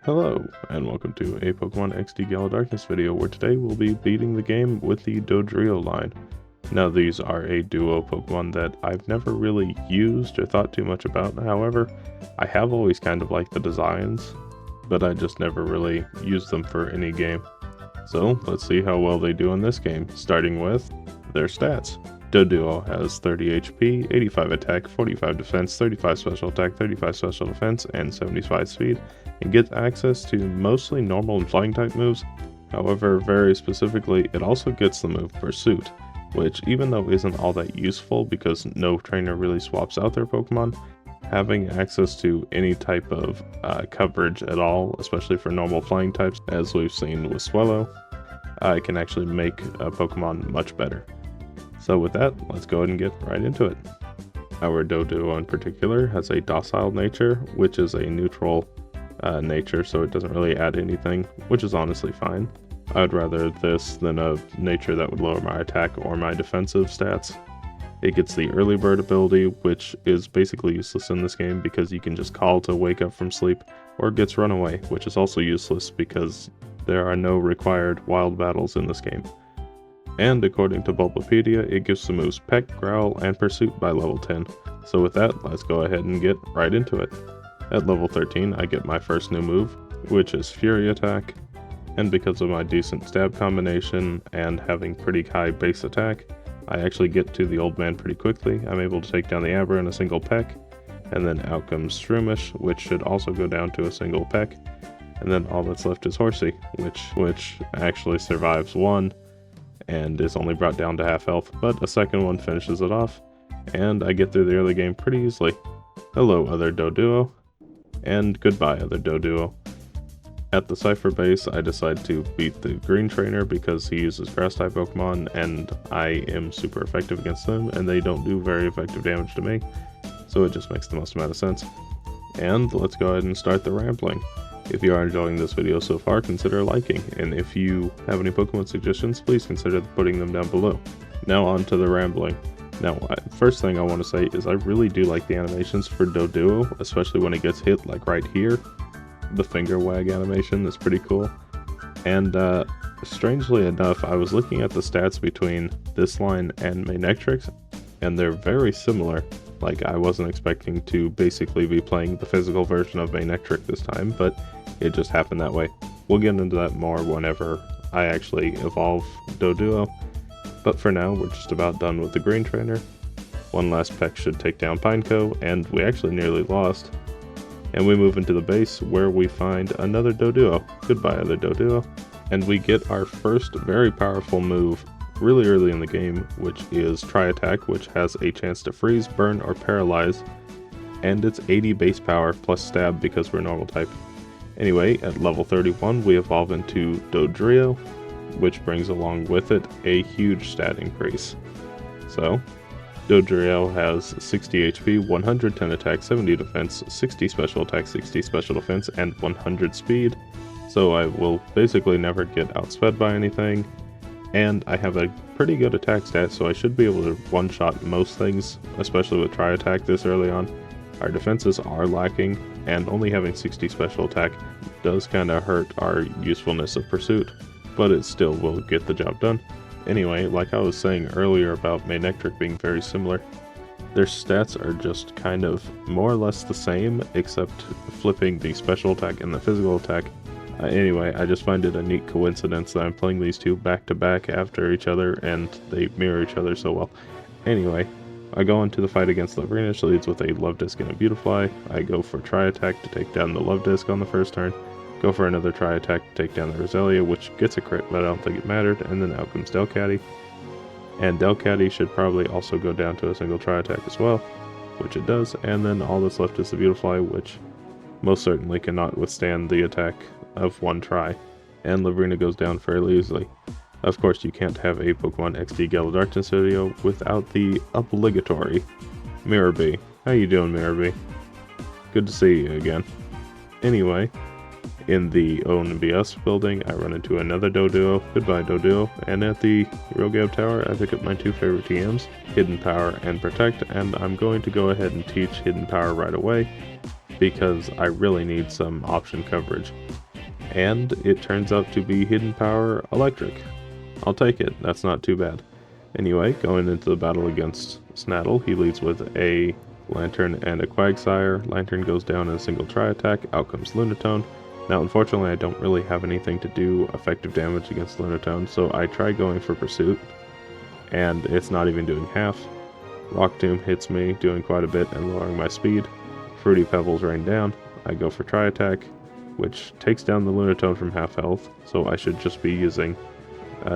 Hello, and welcome to a Pokemon XD Gala Darkness video, where today we'll be beating the game with the Dodrio line. Now, these are a duo Pokemon that I've never really used or thought too much about. However, I have always kind of liked the designs, but I just never really used them for any game. So, let's see how well they do in this game, starting with their stats. Doduo has 30 HP, 85 attack, 45 defense, 35 special attack, 35 special defense, and 75 speed, and gets access to mostly normal and flying type moves. However, very specifically, it also gets the move Pursuit, which even though isn't all that useful because no trainer really swaps out their Pokemon, having access to any type of coverage at all, especially for normal flying types, as we've seen with Swellow, can actually make a Pokemon much better. So with that, let's go ahead and get right into it. Our Doduo in particular has a docile nature, which is a neutral nature, so it doesn't really add anything, which is honestly fine. I'd rather this than a nature that would lower my attack or my defensive stats. It gets the early bird ability, which is basically useless in this game because you can just call to wake up from sleep, or it gets runaway, which is also useless because there are no required wild battles in this game. And according to Bulbapedia, it gives the moves Peck, Growl, and Pursuit by level 10. So with that, let's go ahead and get right into it. At level 13, I get my first new move, which is Fury Attack. And because of my decent stab combination and having pretty high base attack, I actually get to the old man pretty quickly. I'm able to take down the Aber in a single peck. And then out comes Shroomish, which should also go down to a single peck. And then all that's left is Horsey, which actually survives one and is only brought down to half health, but a second one finishes it off, and I get through the early game pretty easily. Hello, other Doduo, and goodbye, other Doduo. At the Cypher base, I decide to beat the green trainer because he uses grass type Pokemon, and I am super effective against them, and they don't do very effective damage to me, so it just makes the most amount of sense. And let's go ahead and start the rambling. If you are enjoying this video so far, consider liking, and if you have any Pokemon suggestions, please consider putting them down below. Now on to the rambling. Now, first thing I want to say is I really do like the animations for Doduo, especially when it gets hit, like right here. The finger wag animation is pretty cool. And strangely enough, I was looking at the stats between this line and Manectrix, and they're very similar. Like, I wasn't expecting to basically be playing the physical version of Manectric this time, but it just happened that way. We'll get into that more whenever I actually evolve Doduo, but for now, we're just about done with the green trainer. One last peck should take down Pineco, and we actually nearly lost. And we move into the base, where we find another Doduo. Goodbye, other Doduo. And we get our first very powerful move really early in the game, which is Tri-Attack, which has a chance to freeze, burn, or paralyze, and it's 80 base power plus stab because we're normal type. Anyway, at level 31 we evolve into Dodrio, which brings along with it a huge stat increase. So, Dodrio has 60 HP, 110 attack, 70 defense, 60 special attack, 60 special defense, and 100 speed, so I will basically never get outsped by anything. And I have a pretty good attack stat, so I should be able to one-shot most things, especially with Tri-Attack this early on. Our defenses are lacking, and only having 60 special attack does kind of hurt our usefulness of Pursuit, but it still will get the job done. Anyway, like I was saying earlier about Manectric being very similar, their stats are just kind of more or less the same, except flipping the special attack and the physical attack. Anyway, I just find it a neat coincidence that I'm playing these two back to back after each other, and they mirror each other so well. Anyway, I go into the fight against Lavrina. She leads with a Love Disc and a Beautifly. I go for Tri-Attack to take down the Love Disc on the first turn. Go for another Tri-Attack to take down the Roselia, which gets a crit, but I don't think it mattered. And then out comes Delcatty. And Delcatty should probably also go down to a single Tri-Attack as well, which it does. And then all that's left is the Beautifly, which most certainly cannot withstand the attack of one try, and Lavrina goes down fairly easily. Of course, you can't have a Pokemon XD Gala Darkness video without the obligatory Mirror Bee. How you doing, Mirror Bee? Good to see you again. Anyway, in the ONBS building, I run into another Doduo. Goodbye, Doduo. And at the Rogab Tower, I pick up my two favorite TMs, Hidden Power and Protect, and I'm going to go ahead and teach Hidden Power right away. because I really need some option coverage. And it turns out to be Hidden Power Electric. I'll take it, that's not too bad. Anyway, going into the battle against Snaddle, he leads with a Lantern and a Quagsire. Lantern goes down in a single tri-attack, out comes Lunatone. Now unfortunately I don't really have anything to do effective damage against Lunatone, so I try going for Pursuit, and it's not even doing half. Rock Tomb hits me, doing quite a bit and lowering my speed. Fruity Pebbles rain down. I go for tri-attack, which takes down the Lunatone from half health, so I should just be using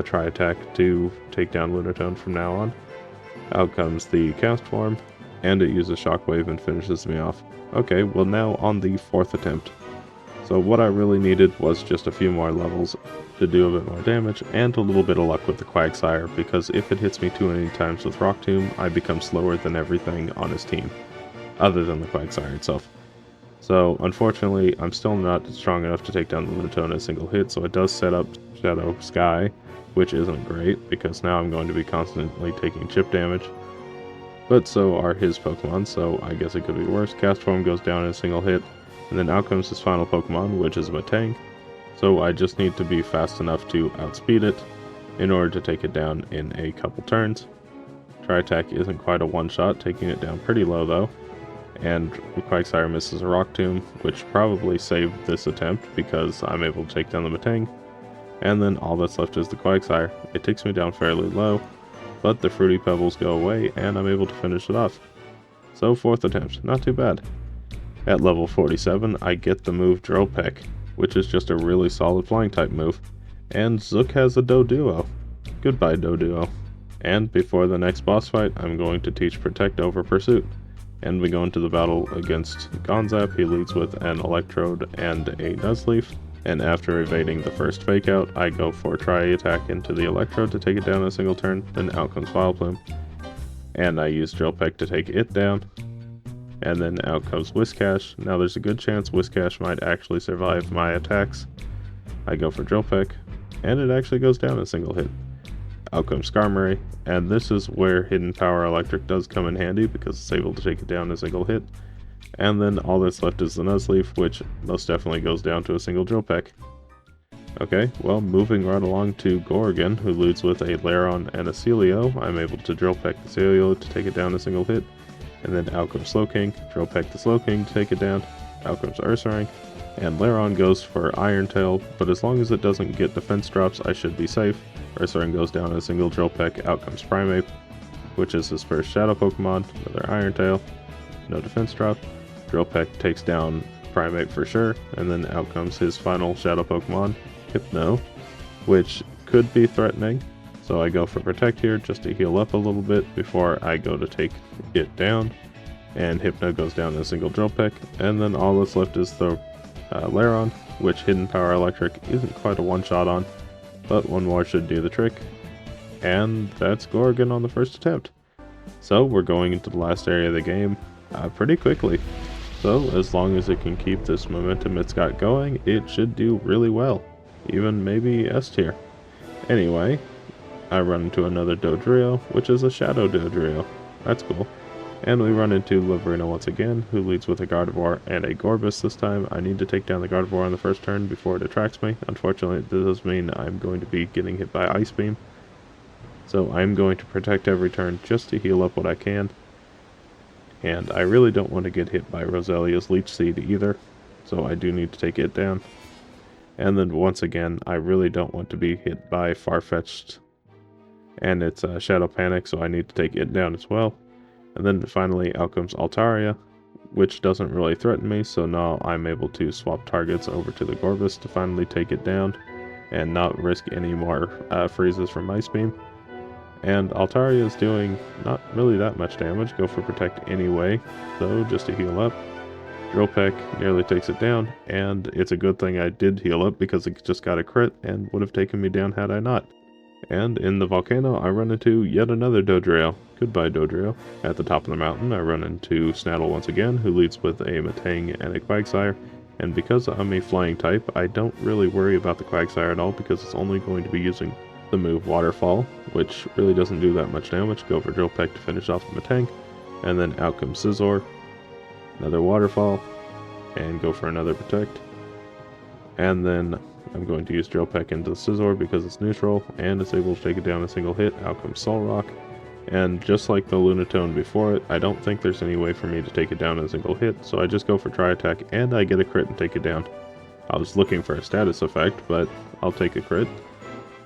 tri-attack to take down Lunatone from now on. Out comes the Cast Form, and it uses Shockwave and finishes me off. Okay, well now on the 4th attempt. So what I really needed was just a few more levels to do a bit more damage, and a little bit of luck with the Quagsire, because if it hits me too many times with Rock Tomb, I become slower than everything on his team, other than the Quagsire itself. So unfortunately, I'm still not strong enough to take down the Lunatone in a single hit, so it does set up Shadow Sky, which isn't great, because now I'm going to be constantly taking chip damage. But so are his Pokemon, so I guess it could be worse. Cast Form goes down in a single hit, and then out comes his final Pokemon, which is Matang. So I just need to be fast enough to outspeed it in order to take it down in a couple turns. Tri-Attack isn't quite a one-shot, taking it down pretty low though. And Quagsire misses a Rock Tomb, which probably saved this attempt because I'm able to take down the Matang. And then all that's left is the Quagsire. It takes me down fairly low, but the Fruity Pebbles go away and I'm able to finish it off. So 4th attempt, not too bad. At level 47, I get the move Drill Peck, which is just a really solid flying type move. And Zook has a Doduo. Goodbye Doduo. And before the next boss fight, I'm going to teach Protect over Pursuit. And we go into the battle against Gonzap. He leads with an Electrode and a Nuzleaf. And after evading the first Fake Out, I go for Tri-Attack into the Electrode to take it down in a single turn. Then out comes Vileplume. And I use Drill Peck to take it down. And then out comes Whiscash. Now there's a good chance Whiscash might actually survive my attacks. I go for Drill Peck, and it actually goes down in a single hit. Out comes Skarmory, and this is where Hidden Power Electric does come in handy because it's able to take it down in a single hit. And then all that's left is the Nuzleaf, which most definitely goes down to a single Drill Peck. Okay, well, moving right along to Gorgon, who leads with a Lairon and a Celio. I'm able to Drill Peck the Celio to take it down in a single hit. And then out comes Slowking, Drill Peck the Slowking to take it down. Out comes Ursaring, and Lairon goes for Iron Tail, but as long as it doesn't get defense drops, I should be safe. Ursaring goes down in a single Drill Peck. Out comes Primeape, which is his first Shadow Pokemon, another Iron Tail, no defense drop. Drill Peck takes down Primeape for sure, and then out comes his final Shadow Pokemon, Hypno, which could be threatening. So I go for Protect here just to heal up a little bit before I go to take it down. And Hypno goes down in a single Drill Peck. And then all that's left is the Lairon, which Hidden Power Electric isn't quite a one-shot on, but one more should do the trick. And that's Gorgon on the first attempt. So we're going into the last area of the game pretty quickly. So as long as it can keep this momentum it's got going, it should do really well. Even maybe S tier. Anyway, I run into another Dodrio, which is a Shadow Dodrio. That's cool. And we run into Lavrina once again, who leads with a Gardevoir and a Gorbis this time. I need to take down the Gardevoir on the first turn before it attracts me. Unfortunately, this does mean I'm going to be getting hit by Ice Beam. So I'm going to protect every turn just to heal up what I can. And I really don't want to get hit by Roselia's Leech Seed either, so I do need to take it down. And then once again, I really don't want to be hit by Farfetch'd, and it's Shadow Panic, so I need to take it down as well. And then finally out comes Altaria, which doesn't really threaten me, so now I'm able to swap targets over to the Gorbis to finally take it down and not risk any more freezes from Ice Beam. And Altaria is doing not really that much damage. Go for Protect anyway, though, just to heal up. Drill Peck nearly takes it down, and it's a good thing I did heal up because it just got a crit and would have taken me down had I not. And in the volcano, I run into yet another Dodrio. Goodbye, Dodrio. At the top of the mountain, I run into Snaddle once again, who leads with a Matang and a Quagsire. And because I'm a flying type, I don't really worry about the Quagsire at all because it's only going to be using the move Waterfall, which really doesn't do that much damage. Go for Drill Peck to finish off the Matang. And then out comes Scizor. Another Waterfall. and go for another protect. And then I'm going to use Drill Peck into the Scizor because it's neutral, and it's able to take it down in a single hit. Out comes Solrock. And just like the Lunatone before it, I don't think there's any way for me to take it down in a single hit, so I just go for Tri Attack, and I get a crit and take it down. I was looking for a status effect, but I'll take a crit.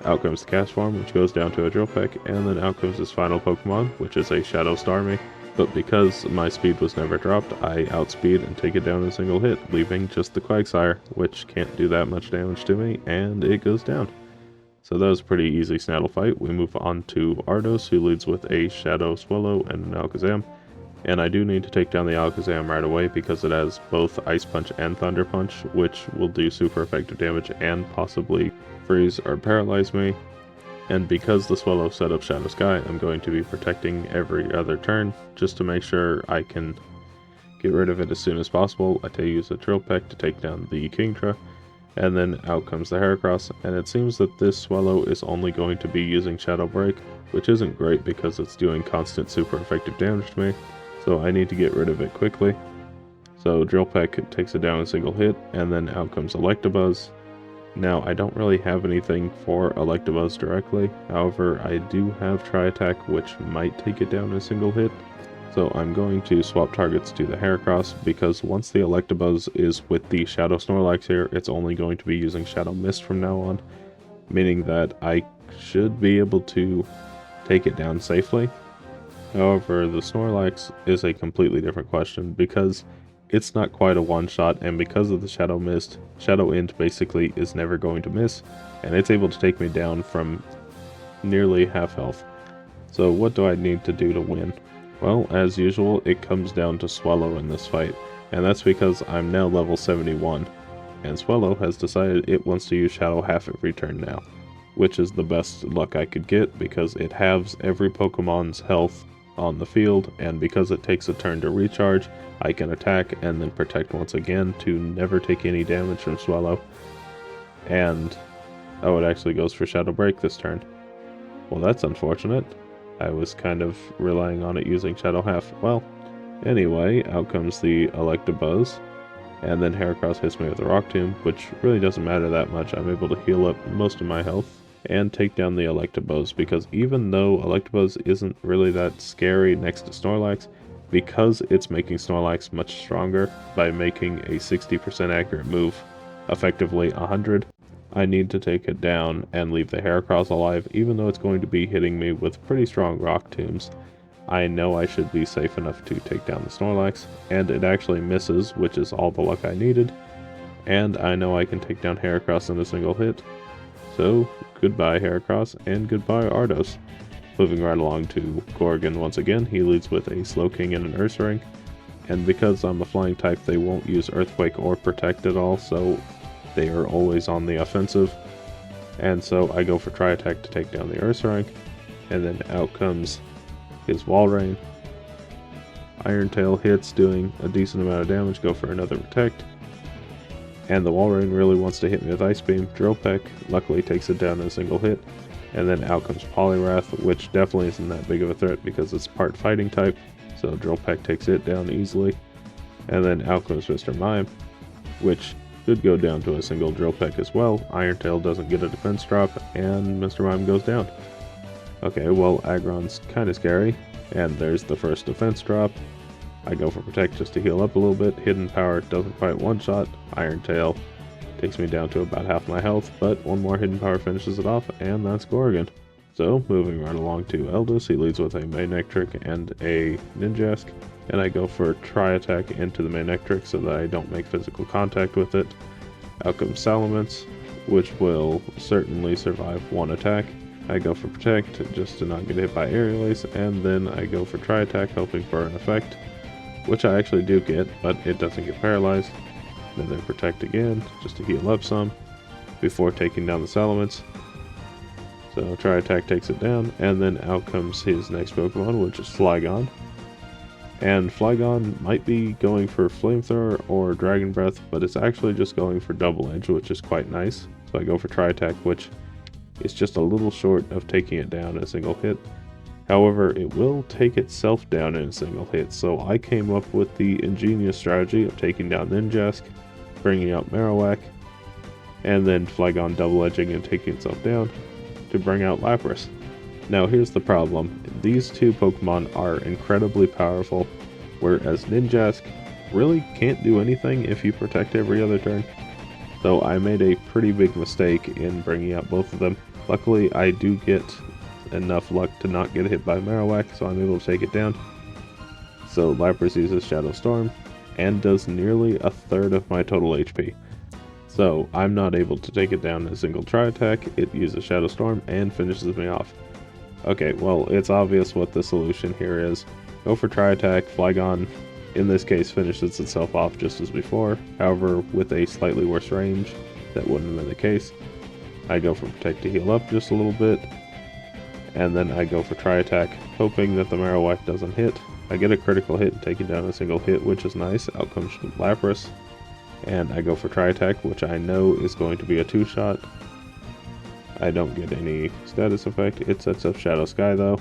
Out comes the Castform, which goes down to a Drill Peck, and then out comes his final Pokemon, which is a Shadow Starmie. But because my speed was never dropped, I outspeed and take it down in a single hit, leaving just the Quagsire, which can't do that much damage to me, and it goes down. So that was a pretty easy Snaddle fight. We move on to Ardos, who leads with a Shadow Swallow and an Alakazam. And I do need to take down the Alakazam right away because it has both Ice Punch and Thunder Punch, which will do super effective damage and possibly freeze or paralyze me. And because the Swallow set up Shadow Sky, I'm going to be protecting every other turn just to make sure I can get rid of it as soon as possible. I use a Drill Peck to take down the Kingdra. And then out comes the Heracross, and it seems that this Swallow is only going to be using Shadow Break, which isn't great because it's doing constant super effective damage to me, so I need to get rid of it quickly. So Drill Peck takes it down in a single hit, and then out comes Electabuzz. Now I don't really have anything for Electabuzz directly, however I do have Tri Attack, which might take it down in a single hit. So I'm going to swap targets to the Heracross, because once the Electabuzz is with the Shadow Snorlax here, it's only going to be using Shadow Mist from now on, meaning that I should be able to take it down safely. However, the Snorlax is a completely different question, because it's not quite a one-shot, and because of the Shadow Mist, Shadow Int basically is never going to miss, and it's able to take me down from nearly half health. So what do I need to do to win? Well, as usual, it comes down to Swallow in this fight, and that's because I'm now level 71, and Swallow has decided it wants to use Shadow half every turn now, which is the best luck I could get because it halves every Pokemon's health on the field, and because it takes a turn to recharge, I can attack and then protect once again to never take any damage from Swallow. And, oh, it actually goes for Shadow Break this turn. Well, that's unfortunate. I was kind of relying on it using Shadow Half. Well, anyway, out comes the Electabuzz, and then Heracross hits me with a Rock Tomb, which really doesn't matter that much. I'm able to heal up most of my health and take down the Electabuzz, because even though Electabuzz isn't really that scary next to Snorlax, because it's making Snorlax much stronger by making a 60% accurate move effectively 100, I need to take it down and leave the Heracross alive, even though it's going to be hitting me with pretty strong Rock Tombs. I know I should be safe enough to take down the Snorlax, and it actually misses, which is all the luck I needed. And I know I can take down Heracross in a single hit. So, goodbye Heracross, and goodbye Ardos. Moving right along to Gorgon once again, he leads with a Slowking and an Ursaring. And because I'm a flying type, they won't use Earthquake or Protect at all, so they are always on the offensive. And so I go for Tri Attack to take down the Ursaring, and then out comes his Walrein. Iron Tail hits, doing a decent amount of damage, go for another Protect. And the Walrein really wants to hit me with Ice Beam. Drill Peck luckily takes it down in a single hit. And then out comes Poliwrath, which definitely isn't that big of a threat because it's part fighting type. So Drill Peck takes it down easily. And then out comes Mr. Mime, which should go down to a single Drill Peck as well. Iron Tail doesn't get a defense drop, and Mr. Mime goes down. Okay, well, Aggron's kind of scary, and there's the first defense drop. I go for Protect just to heal up a little bit. Hidden Power doesn't quite one-shot. Iron Tail takes me down to about half my health, but one more Hidden Power finishes it off, and that's Gorgon. So, moving right along to Eldus, he leads with a Manectric and a Ninjask, and I go for Tri Attack into the Manectric so that I don't make physical contact with it. Out comes Salamence, which will certainly survive one attack. I go for Protect just to not get hit by Aerial Ace, and then I go for Tri Attack, hoping for an effect, which I actually do get, but it doesn't get paralyzed. And then Protect again, just to heal up some, before taking down the Salamence. So Tri Attack takes it down, and then out comes his next Pokemon, which is Flygon. And Flygon might be going for Flamethrower or Dragon Breath, but it's actually just going for Double Edge, which is quite nice. So I go for Tri Attack, which is just a little short of taking it down in a single hit. However, it will take itself down in a single hit, so I came up with the ingenious strategy of taking down Ninjask, bringing out Marowak, and then Flygon double-edging and taking itself down to bring out Lapras. Now here's the problem, these two Pokemon are incredibly powerful, whereas Ninjask really can't do anything if you protect every other turn. So I made a pretty big mistake in bringing out both of them. Luckily I do get enough luck to not get hit by Marowak, so I'm able to take it down. So Lapras uses Shadow Storm, and does nearly a third of my total HP. So I'm not able to take it down in a single tri-attack, it uses Shadow Storm and finishes me off. Okay, well, it's obvious what the solution here is. Go for tri-attack, Flygon, in this case, finishes itself off just as before, however, with a slightly worse range. That wouldn't have been the case. I go for Protect to heal up just a little bit, and then I go for tri-attack, hoping that the Marowak doesn't hit. I get a critical hit and take it down in a single hit, which is nice. Out comes Lapras. And I go for tri-attack, which I know is going to be a two-shot. I don't get any status effect. It sets up Shadow Sky though.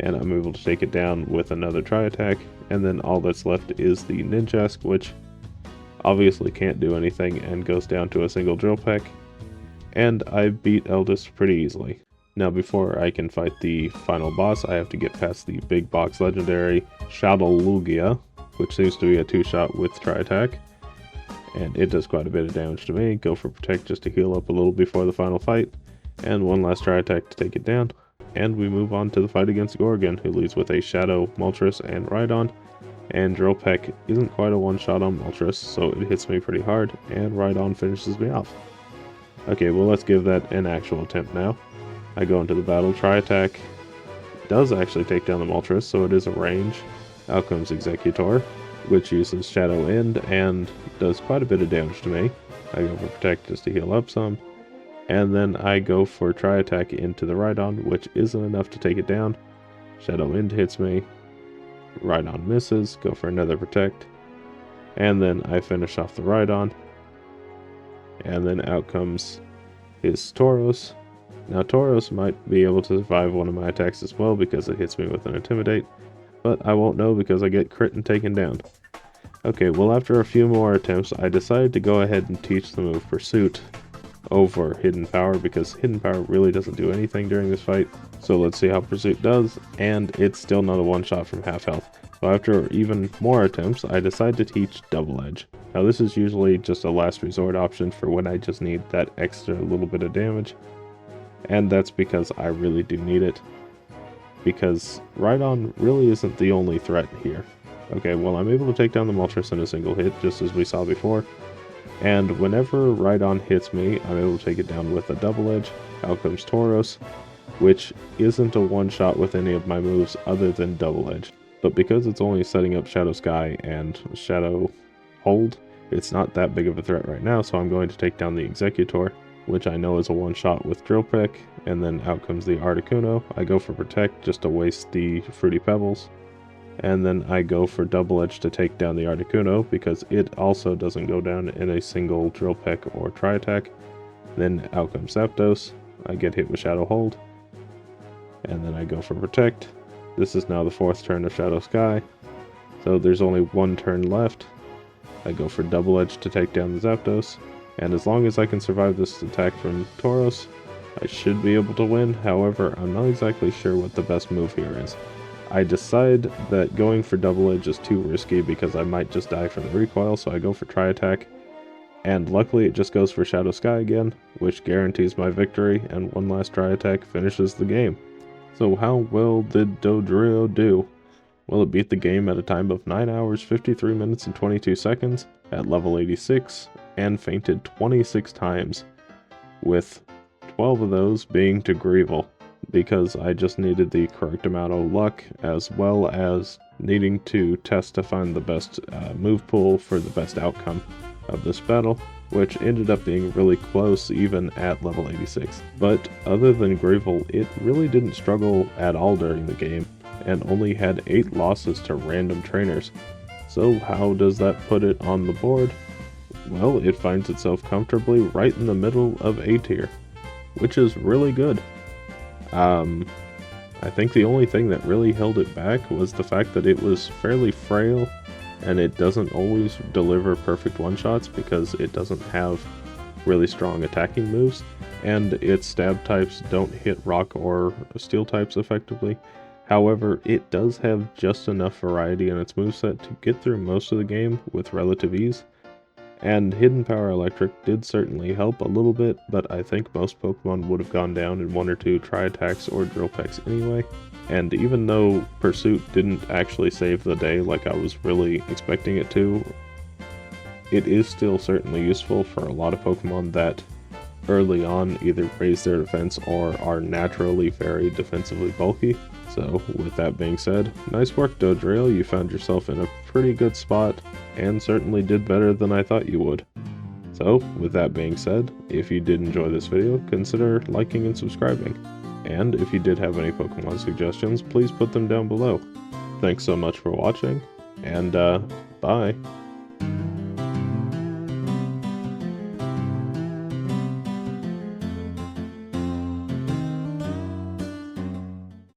And I'm able to take it down with another tri-attack. And then all that's left is the Ninjask, which obviously can't do anything and goes down to a single Drill Peck. And I beat Eldest pretty easily. Now before I can fight the final boss, I have to get past the big box legendary Shadowlugia, which seems to be a two-shot with tri-attack. And it does quite a bit of damage to me. Go for Protect just to heal up a little before the final fight. And one last tri-attack to take it down. And we move on to the fight against Gorgon, who leads with a Shadow, Moltres, and Rhydon. And Drill Peck isn't quite a one-shot on Moltres, so it hits me pretty hard, and Rhydon finishes me off. Okay, well let's give that an actual attempt now. I go into the battle, tri-attack. Does actually take down the Moltres, so it is a range. Out comes Executor, which uses Shadow End and does quite a bit of damage to me. I go for Protect just to heal up some. And then I go for tri-attack into the Rhydon, which isn't enough to take it down. Shadow End hits me. Rhydon misses, go for another Protect. And then I finish off the Rhydon. And then out comes his Tauros. Now Tauros might be able to survive one of my attacks as well because it hits me with an Intimidate. But I won't know because I get crit and taken down. Okay, well after a few more attempts, I decided to go ahead and teach the move Pursuit over Hidden Power because Hidden Power really doesn't do anything during this fight. So let's see how Pursuit does, and it's still not a one-shot from half health. So after even more attempts, I decide to teach Double Edge. Now this is usually just a last resort option for when I just need that extra little bit of damage. And that's because I really do need it. Because Rhydon really isn't the only threat here. Okay, well I'm able to take down the Moltres in a single hit, just as we saw before. And whenever Rhydon hits me, I'm able to take it down with a Double Edge. Out comes Tauros, which isn't a one-shot with any of my moves other than Double Edge. But because it's only setting up Shadow Sky and Shadow Hold, it's not that big of a threat right now, so I'm going to take down the Executor, which I know is a one-shot with Drill Peck, and then out comes the Articuno. I go for Protect just to waste the Fruity Pebbles, and then I go for Double Edge to take down the Articuno because it also doesn't go down in a single Drill Peck or Tri-Attack. Then out comes Zapdos. I get hit with Shadow Hold, and then I go for Protect. This is now the fourth turn of Shadow Sky, so there's only one turn left. I go for Double Edge to take down the Zapdos, and as long as I can survive this attack from Tauros, I should be able to win. However, I'm not exactly sure what the best move here is. I decide that going for Double Edge is too risky because I might just die from the recoil, so I go for Tri-Attack. And luckily it just goes for Shadow Sky again, which guarantees my victory, and one last Tri-Attack finishes the game. So how well did Dodrio do? Well, it beat the game at a time of 9 hours, 53 minutes, and 22 seconds at level 86, and fainted 26 times, with 12 of those being to Greevil, because I just needed the correct amount of luck, as well as needing to test to find the best move pool for the best outcome of this battle, which ended up being really close even at level 86. But other than Greevil, it really didn't struggle at all during the game, and only had 8 losses to random trainers. So how does that put it on the board? Well, it finds itself comfortably right in the middle of A tier, which is really good. I think the only thing that really held it back was the fact that it was fairly frail, and it doesn't always deliver perfect one-shots because it doesn't have really strong attacking moves, and its stab types don't hit rock or steel types effectively. However, it does have just enough variety in its moveset to get through most of the game with relative ease, and Hidden Power Electric did certainly help a little bit, but I think most Pokemon would have gone down in 1 or 2 Tri-Attacks or Drill Pecks anyway. And even though Pursuit didn't actually save the day like I was really expecting it to, it is still certainly useful for a lot of Pokemon that early on either raise their defense or are naturally very defensively bulky. So with that being said, nice work Dodrio, you found yourself in a pretty good spot and certainly did better than I thought you would. So with that being said, if you did enjoy this video, consider liking and subscribing. And if you did have any Pokemon suggestions, please put them down below. Thanks so much for watching, and bye!